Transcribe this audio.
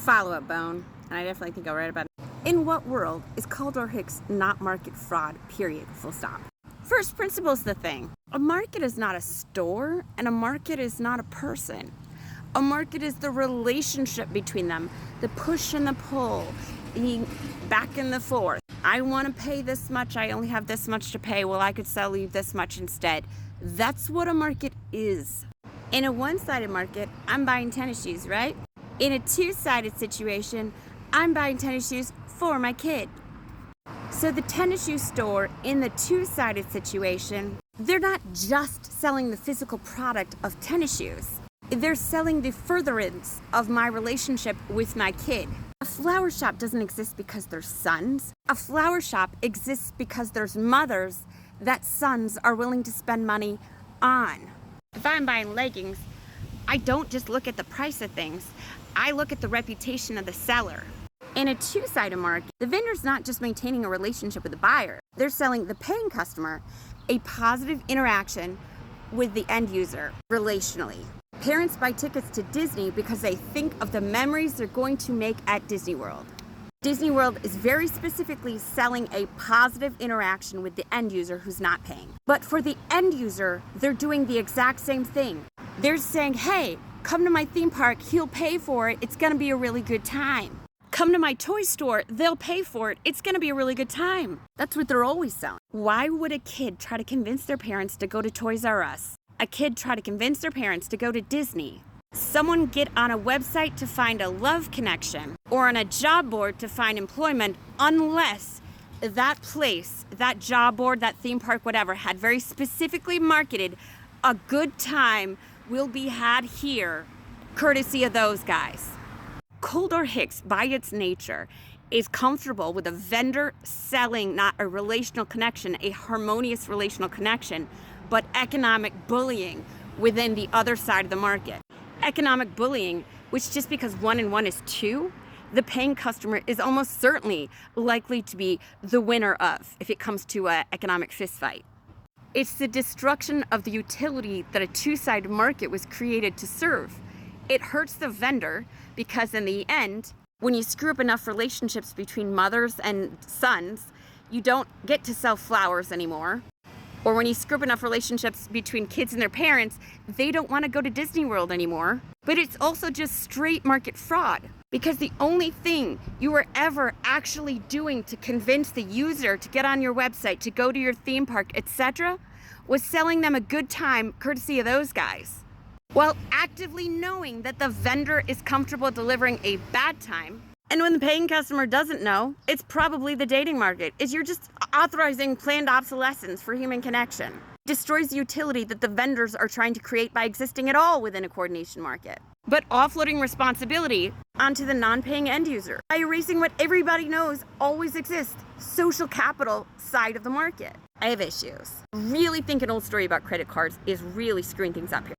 Follow-up bone, and I definitely think I'll write about it. In what world is Kaldor Hicks not market fraud, period, full stop? First principle is the thing. A market is not a store, and a market is not a person. A market is the relationship between them, the push and the pull, the back and the forth. I want to pay this much, I only have this much to pay, well, I could sell you this much instead. That's what a market is. In a one-sided market, I'm buying tennis shoes, right? In a two-sided situation, I'm buying tennis shoes for my kid. So the tennis shoe store in the two-sided situation, they're not just selling the physical product of tennis shoes. They're selling the furtherance of my relationship with my kid. A flower shop doesn't exist because there's sons. A flower shop exists because there's mothers that sons are willing to spend money on. If I'm buying leggings, I don't just look at the price of things. I look at the reputation of the seller. In a two-sided market, the vendor's not just maintaining a relationship with the buyer. They're selling the paying customer a positive interaction with the end user relationally. Parents buy tickets to Disney because they think of the memories they're going to make at Disney World. Disney World is very specifically selling a positive interaction with the end user who's not paying. But for the end user, they're doing the exact same thing. They're saying, hey, come to my theme park, he'll pay for it, it's gonna be a really good time. Come to my toy store, they'll pay for it, it's gonna be a really good time. That's what they're always selling. Why would a kid try to convince their parents to go to Toys R Us? A kid try to convince their parents to go to Disney? Someone get on a website to find a love connection or on a job board to find employment unless that place, that job board, that theme park, whatever, had very specifically marketed a good time will be had here, courtesy of those guys. Kaldor Hicks, by its nature, is comfortable with a vendor selling not a relational connection, a harmonious relational connection, but economic bullying within the other side of the market. Economic bullying, which just because 1 and 1 is 2, the paying customer is almost certainly likely to be the winner of if it comes to an economic fistfight. It's the destruction of the utility that a two-sided market was created to serve. It hurts the vendor because in the end, when you screw up enough relationships between mothers and sons, you don't get to sell flowers anymore. Or when you screw up enough relationships between kids and their parents, they don't want to go to Disney World anymore. But it's also just straight market fraud because the only thing you were ever actually doing to convince the user to get on your website, to go to your theme park, etc., was selling them a good time courtesy of those guys, while actively knowing that the vendor is comfortable delivering a bad time. And when the paying customer doesn't know, it's probably the dating market. You're just authorizing planned obsolescence for human connection. Destroys the utility that the vendors are trying to create by existing at all within a coordination market. But offloading responsibility onto the non-paying end user by erasing what everybody knows always exists, social capital side of the market. I have issues. Really think an old story about credit cards is really screwing things up here.